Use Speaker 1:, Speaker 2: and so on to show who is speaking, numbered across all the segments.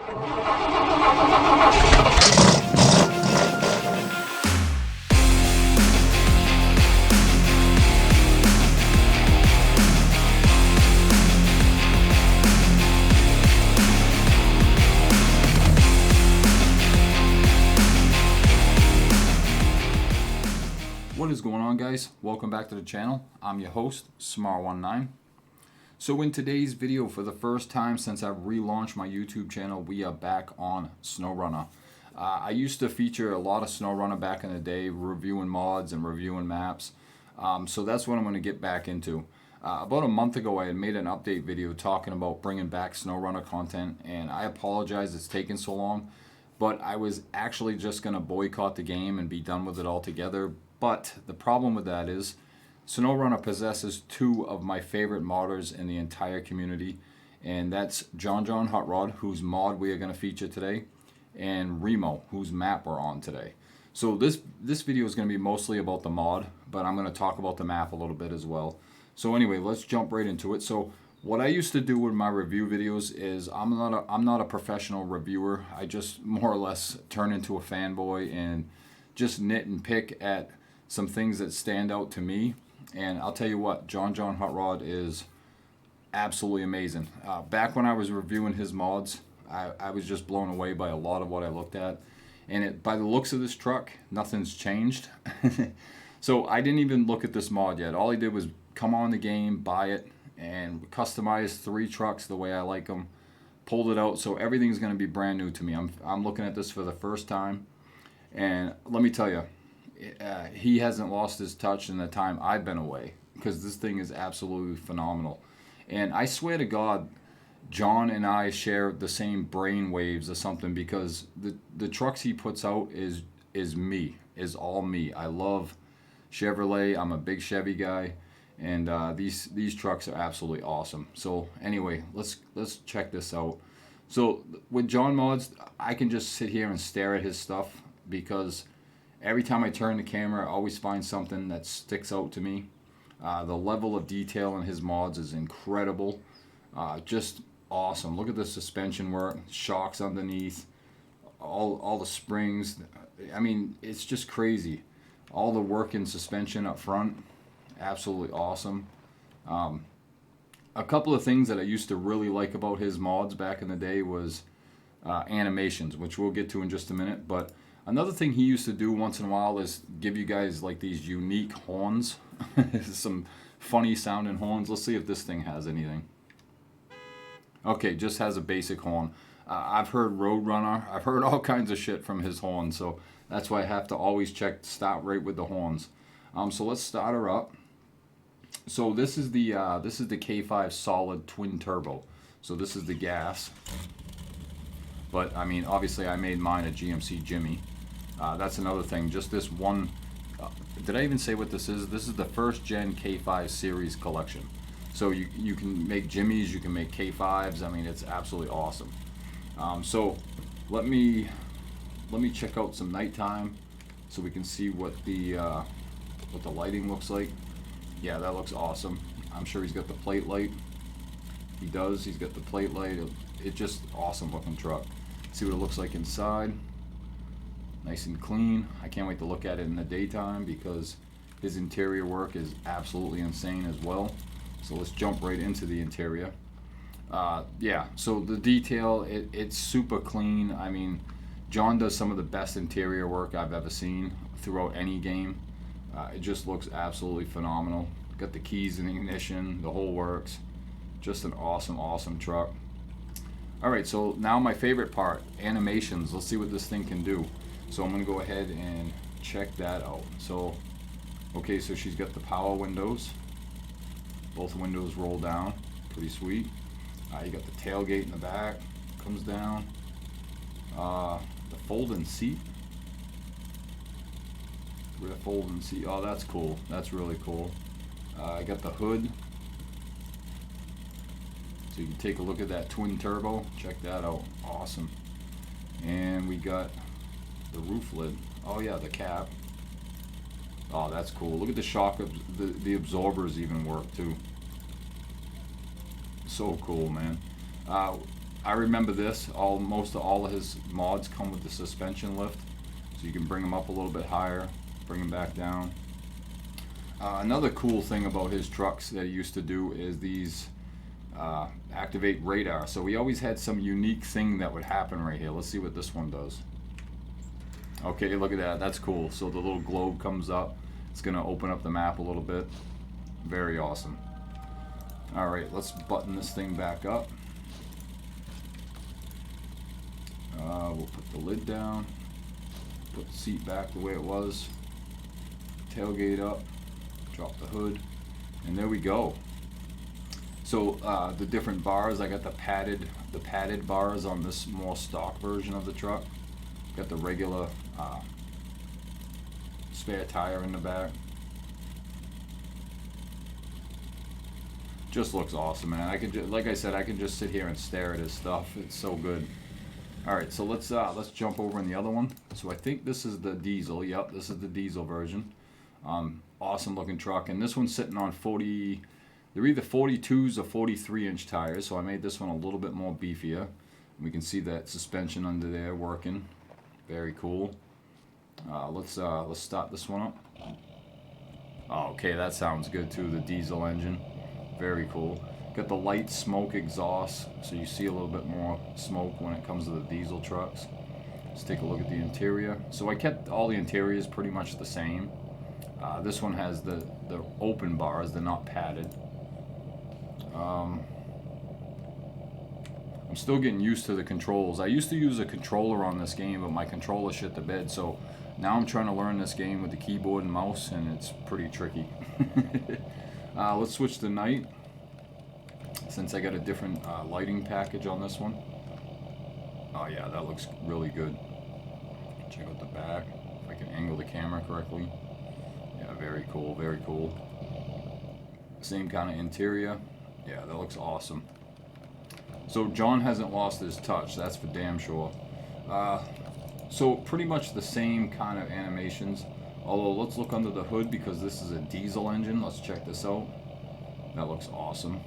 Speaker 1: What is going on, guys? Welcome back to the channel. I'm your host, SMARONENINE. So in today's video, for the first time since I've relaunched my YouTube channel, we are back on Snowrunner. I used to feature a lot of Snowrunner back in the day, reviewing mods and reviewing maps. So that's what I'm going to get back into. About a month ago, I had made an update video talking about bringing back Snowrunner content, and I apologize it's taken so long, but I was actually just going to boycott the game and be done with it altogether. But the problem with that is Snowrunner possesses two of my favorite modders in the entire community, and that's JohnJohnHotRod, whose mod we are going to feature today, and Remoh, whose map we're on today. So this video is going to be mostly about the mod, but I'm going to talk about the map a little bit as well. So anyway, let's jump right into it. So what I used to do with my review videos is I'm not a professional reviewer. I just more or less turn into a fanboy and just nit and pick at some things that stand out to me. And I'll tell you what, JohnJohnHotRod is absolutely amazing. Back when I was reviewing his mods, I was just blown away by a lot of what I looked at. And by the looks of this truck, nothing's changed. So I didn't even look at this mod yet. All he did was come on the game, buy it, and customize 3 trucks the way I like them. Pulled it out, so everything's going to be brand new to me. I'm looking at this for the first time. And let me tell you, he hasn't lost his touch in the time I've been away, because this thing is absolutely phenomenal. And I swear to God, John and I share the same brain waves or something, because the trucks he puts out is all me. I love Chevrolet. I'm a big Chevy guy, and these trucks are absolutely awesome. So anyway, let's check this out. So with John mods, I can just sit here and stare at his stuff, because every time I turn the camera, I always find something that sticks out to me. The level of detail in his mods is incredible. Just awesome. Look at the suspension work, shocks underneath, all the springs. I mean, it's just crazy. All the work in suspension up front, absolutely awesome. A couple of things that I used to really like about his mods back in the day was animations, which we'll get to in just a minute. But another thing he used to do once in a while is give you guys like these unique horns. Some funny sounding horns. Let's see if this thing has anything. Okay, just has a basic horn. I've heard Roadrunner. I've heard all kinds of shit from his horn, so that's why I have to always start right with the horns. So let's start her up. So this is the K5 solid twin turbo. So this is the gas. But I mean, obviously I made mine a GMC Jimmy. That's another thing. Just this one. Did I even say what this is? This is the first gen K5-Series collection. So you can make Jimmys, you can make K5s. I mean, it's absolutely awesome. So let me check out some nighttime so we can see what the lighting looks like. Yeah, that looks awesome. I'm sure he's got the plate light. He does. He's got the plate light. It's just awesome looking truck. See what it looks like inside. Nice and clean. I can't wait to look at it in the daytime, because his interior work is absolutely insane as well. So let's jump right into the interior. Yeah, so the detail, it's super clean. I mean, John does some of the best interior work I've ever seen throughout any game. It just looks absolutely phenomenal. Got the keys in the ignition, the whole works. Just an awesome truck. Alright, so now my favorite part, animations. Let's see what this thing can do. So I'm going to go ahead and check that out. So, okay, so she's got the power windows. Both windows roll down. Pretty sweet. You got the tailgate in the back. Comes down. The folding seat. With a folding seat. Oh, that's cool. That's really cool. I got the hood. So you can take a look at that twin turbo. Check that out. Awesome. And we got the roof lid. Oh yeah, the cap. Oh, that's cool. Look at the shock. The absorbers even work too. So cool, man. I remember this. Most of all of his mods come with the suspension lift, so you can bring them up a little bit higher, bring them back down. Another cool thing about his trucks that he used to do is these activate radar. So we always had some unique thing that would happen right here. Let's see what this one does. Okay, look at that. That's cool. So the little globe comes up. It's going to open up the map a little bit. Very awesome. All right, let's button this thing back up. We'll put the lid down. Put the seat back the way it was. Tailgate up. Drop the hood. And there we go. So the different bars, I got the padded bars on this more stock version of the truck. Got the regular spare tire in the back. Just looks awesome, man. I can like I said, I can just sit here and stare at his stuff. It's so good. All right, so let's jump over in the other one. So I think this is the diesel. Yep, this is the diesel version. Awesome looking truck, and this one's sitting on 40. They're either 42s or 43-inch tires. So I made this one a little bit more beefier. We can see that suspension under there working. Very cool. Let's start this one up. Oh, okay, that sounds good too. The diesel engine, very cool. Got the light smoke exhaust, so you see a little bit more smoke when it comes to the diesel trucks. Let's take a look at the interior. So I kept all the interiors pretty much the same. This one has the open bars; they're not padded. I'm still getting used to the controls. I used to use a controller on this game, but my controller shit the bed, so now I'm trying to learn this game with the keyboard and mouse, and it's pretty tricky. Let's switch to night, since I got a different lighting package on this one. Oh yeah, that looks really good. Check out the back, if I can angle the camera correctly. Yeah, very cool, very cool. Same kind of interior. Yeah, that looks awesome. So John hasn't lost his touch, that's for damn sure. So pretty much the same kind of animations, although let's look under the hood because this is a diesel engine. Let's check this out. That looks awesome.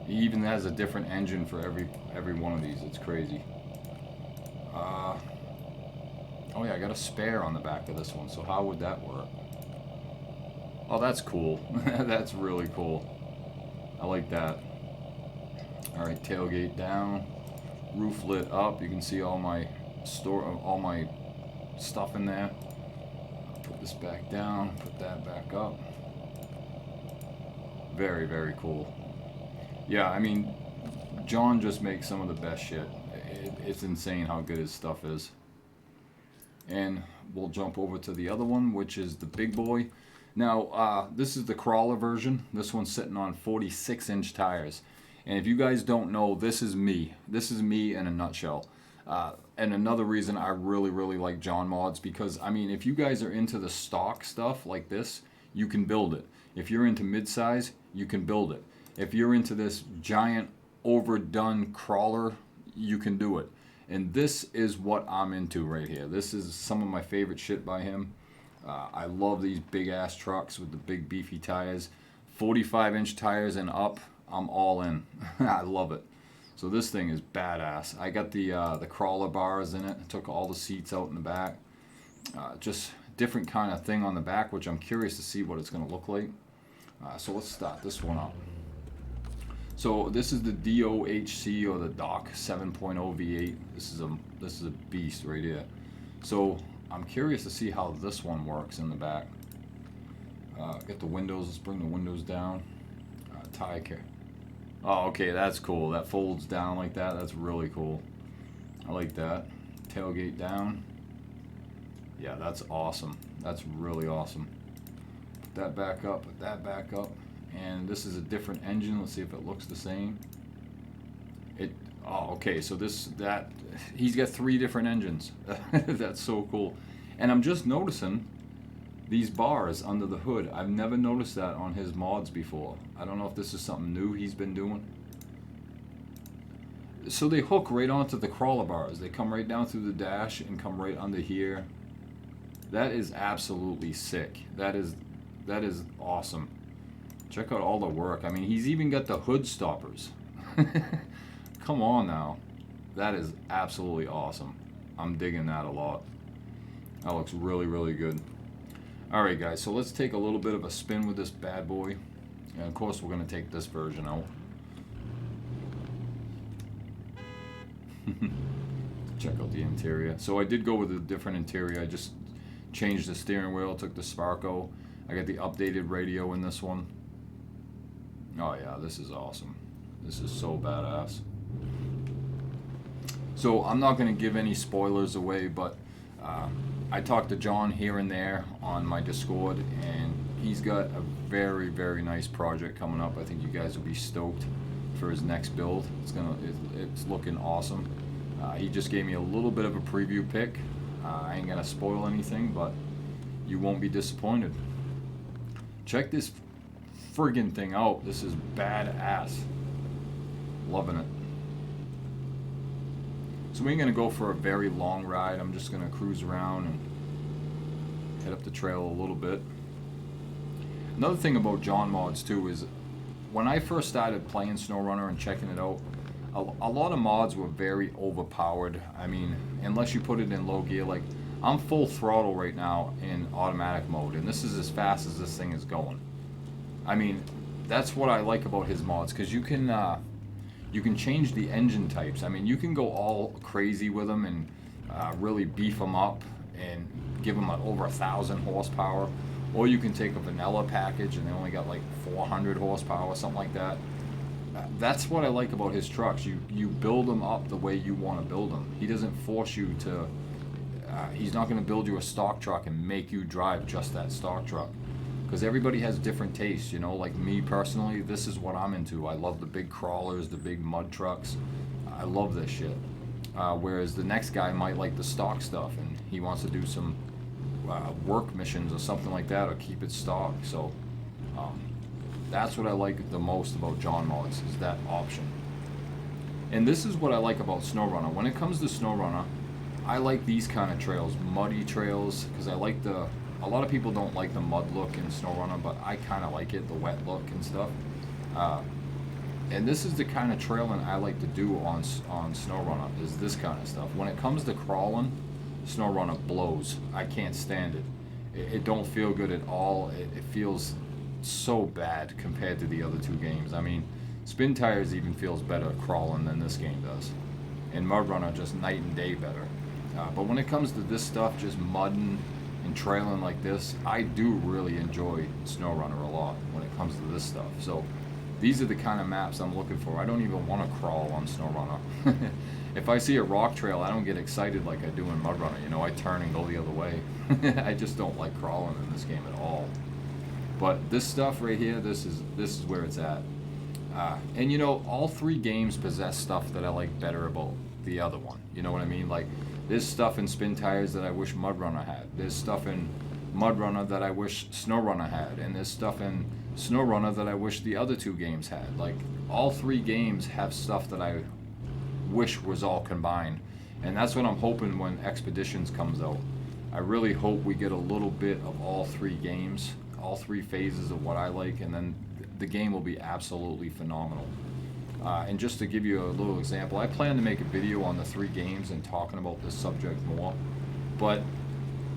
Speaker 1: He even has a different engine for every one of these. It's crazy. Oh yeah, I got a spare on the back of this one, so how would that work? Oh, that's cool. That's really cool. I like that. Alright, tailgate down, roof lit up. You can see all my stuff in there. I'll put this back down, put that back up. Very, very cool. Yeah, I mean, John just makes some of the best shit. It's insane how good his stuff is. And we'll jump over to the other one, which is the big boy. Now, this is the crawler version. This one's sitting on 46-inch tires. And if you guys don't know, this is me. This is me in a nutshell. And another reason I really, really like John mods, because, I mean, if you guys are into the stock stuff like this, you can build it. If you're into mid-size, you can build it. If you're into this giant, overdone crawler, you can do it. And this is what I'm into right here. This is some of my favorite shit by him. I love these big-ass trucks with the big, beefy tires. 45-inch tires and up, I'm all in. I love it. So this thing is badass. I got the crawler bars in it. I took all the seats out in the back. Just different kind of thing on the back, which I'm curious to see what it's going to look like. So let's start this one up. So this is the DOHC, or the DOC 7.0 V8. This is a beast right here. So I'm curious to see how this one works in the back. Get the windows. Let's bring the windows down. Tie care. Oh, okay, that's cool. That folds down like that. That's really cool. I like that. Tailgate down. Yeah, that's awesome. That's really awesome. Put that back up. Put that back up. And this is a different engine. Let's see if it looks the same. Oh, okay. So he's got 3 different engines. That's so cool. And I'm just noticing these bars under the hood. I've never noticed that on his mods before. I don't know if this is something new he's been doing. So they hook right onto the crawler bars. They come right down through the dash and come right under here. That is absolutely sick. That is awesome. Check out all the work. I mean, he's even got the hood stoppers. Come on now. That is absolutely awesome. I'm digging that a lot. That looks really, really good. Alright guys, so let's take a little bit of a spin with this bad boy. And of course we're going to take this version out. Check out the interior. So I did go with a different interior. I just changed the steering wheel, took the Sparco. I got the updated radio in this one. Oh yeah, this is awesome. This is so badass. So I'm not going to give any spoilers away, but I talked to John here and there on my Discord, and he's got a very, very nice project coming up. I think you guys will be stoked for his next build. It's looking awesome. He just gave me a little bit of a preview pic. I ain't gonna spoil anything, but you won't be disappointed. Check this friggin' thing out. This is badass. Loving it. So we ain't gonna go for a very long ride. I'm just gonna cruise around and head up the trail a little bit. Another thing about John mods too is when I first started playing Snowrunner and checking it out, a lot of mods were very overpowered. I mean, unless you put it in low gear, like I'm full throttle right now in automatic mode, and this is as fast as this thing is going. I mean, that's what I like about his mods, because you can change the engine types. I mean, you can go all crazy with them and really beef them up and give them over 1,000 horsepower, or you can take a vanilla package and they only got like 400 horsepower, something like that. That's what I like about his trucks. You build them up the way you want to build them. He doesn't force you to. He's not going to build you a stock truck and make you drive just that stock truck, because everybody has different tastes, you know. Like me personally, this is what I'm into. I love the big crawlers, the big mud trucks. I love this shit. Whereas the next guy might like the stock stuff and he wants to do some work missions or something like that, or keep it stock. So that's what I like the most about John mods, is that option. And this is what I like about Snowrunner. When it comes to Snowrunner, I like these kind of trails, muddy trails, because I like a lot of people don't like the mud look in Snowrunner, but I kind of like it, the wet look and stuff. And this is the kind of trailing I like to do on Snowrunner, is this kind of stuff. When it comes to crawling, Snowrunner blows. I can't stand it. It don't feel good at all. It feels so bad compared to the other two games. I mean, Spintires even feels better crawling than this game does, and Mudrunner just night and day better. But when it comes to this stuff, just mudding and trailing like this, I do really enjoy Snowrunner a lot when it comes to this stuff. So these are the kind of maps I'm looking for. I don't even want to crawl on Snowrunner. If I see a rock trail, I don't get excited like I do in Mudrunner. You know, I turn and go the other way. I just don't like crawling in this game at all. But this stuff right here, this is where it's at. And you know, all three games possess stuff that I like better about the other one. You know what I mean? Like, there's stuff in Spintires that I wish Mudrunner had. There's stuff in Mudrunner that I wish Snowrunner had. And there's stuff in Snowrunner that I wish the other two games had. Like, all three games have stuff that I wish was all combined. And that's what I'm hoping when Expeditions comes out. I really hope we get a little bit of all three games, all three phases of what I like, and then the game will be absolutely phenomenal. And just to give you a little example, I plan to make a video on the three games and talking about this subject more. But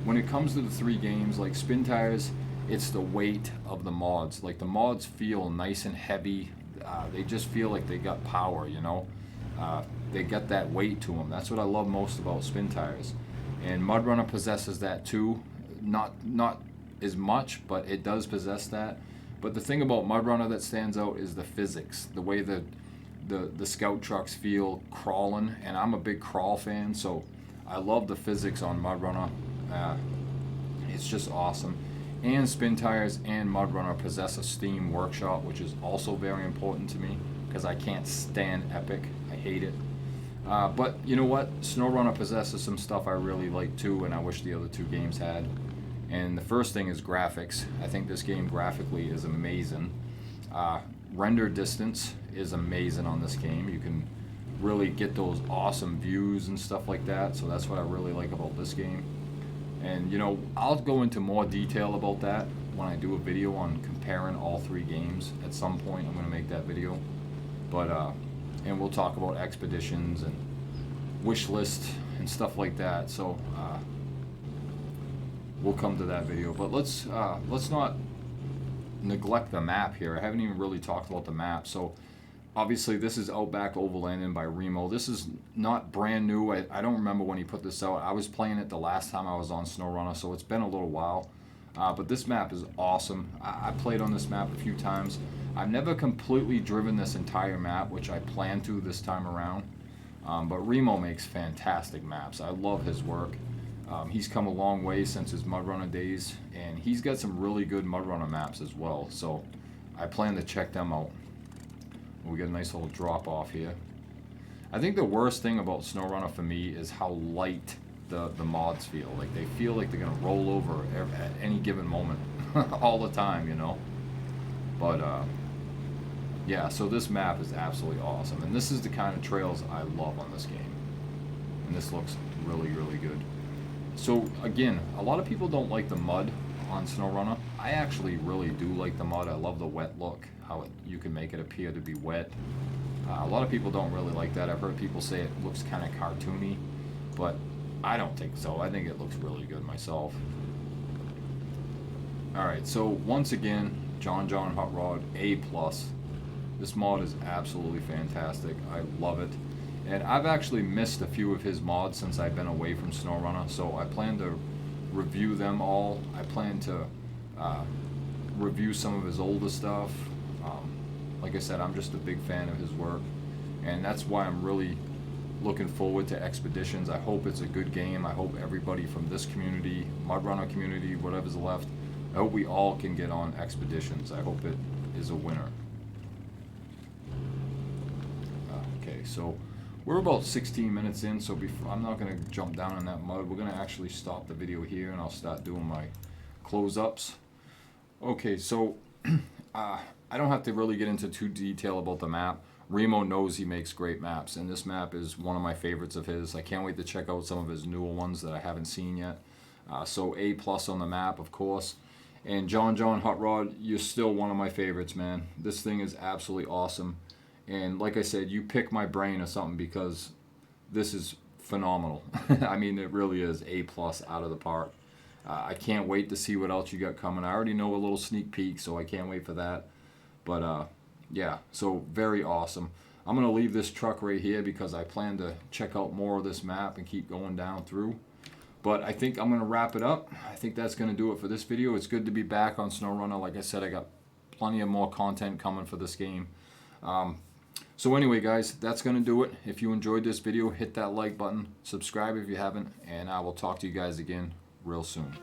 Speaker 1: when it comes to the three games, like Spintires, it's the weight of the mods. Like, the mods feel nice and heavy. They just feel like they got power, you know. They got that weight to them. That's what I love most about Spintires. And Mudrunner possesses that too. Not as much, but it does possess that. But the thing about Mudrunner that stands out is the physics, the way the scout trucks feel crawling, and I'm a big crawl fan, so I love the physics on Mudrunner. It's just awesome. And Spintires and Mudrunner possess a Steam workshop, which is also very important to me, because I can't stand Epic. I hate it. But you know what? Snowrunner possesses some stuff I really like too, and I wish the other two games had. And the first thing is graphics. I think this game graphically is amazing. Render distance is amazing on this game. You can really get those awesome views and stuff like that, so that's what I really like about this game. And you know, I'll go into more detail about that when I do a video on comparing all three games. At some point I'm going to make that video. But and we'll talk about expeditions and wish list and stuff like that. So we'll come to that video, but let's not neglect the map here. I haven't even really talked about the map. So obviously this is Outback Overlanding by Remoh. This is not brand new. I don't remember when he put this out. I was playing it the last time I was on Snowrunner, so it's been a little while. But this map is awesome. I played on this map a few times. I've never completely driven this entire map, which I plan to this time around. But Remoh makes fantastic maps. I love his work. He's come a long way since his mudrunner days, and he's got some really good mudrunner maps as well. So I plan to check them out. We got a nice little drop off here. I think the worst thing about Snowrunner for me is how light the mods feel. Like they feel like they're gonna roll over at any given moment, all the time, you know. But yeah, so this map is absolutely awesome, and this is the kind of trails I love on this game. And this looks really, really good. So again, a lot of people don't like the mud on Snowrunner. I actually really do like the mud. I love the wet look, how you can make it appear to be wet. A lot of people don't really like that. I've heard people say it looks kind of cartoony, but I don't think so. I think it looks really good myself. Alright, so once again, JohnJohnHotRod A+. This mod is absolutely fantastic. I love it. And I've actually missed a few of his mods since I've been away from Snowrunner, so I plan to review them all. I plan to review some of his older stuff. Like I said, I'm just a big fan of his work, and that's why I'm really looking forward to Expeditions. I hope it's a good game. I hope everybody from this community, mudrunner community, whatever's left, I hope we all can get on Expeditions. I hope it is a winner. Okay, so we're about 16 minutes in, so I'm not going to jump down in that mud. We're going to actually stop the video here, and I'll start doing my close-ups. Okay, so I don't have to really get into too detail about the map. Remoh knows he makes great maps, and this map is one of my favorites of his. I can't wait to check out some of his newer ones that I haven't seen yet. So A+ on the map, of course. And JohnJohnHotRod, you're still one of my favorites, man. This thing is absolutely awesome. And like I said, you pick my brain or something, because this is phenomenal. I mean, it really is A+ out of the park. I can't wait to see what else you got coming. I already know a little sneak peek, so I can't wait for that. But yeah, so very awesome. I'm going to leave this truck right here because I plan to check out more of this map and keep going down through. But I think I'm going to wrap it up. I think that's going to do it for this video. It's good to be back on Snowrunner. Like I said, I got plenty of more content coming for this game. So anyway, guys, that's going to do it. If you enjoyed this video, hit that like button, subscribe if you haven't, and I will talk to you guys again real soon.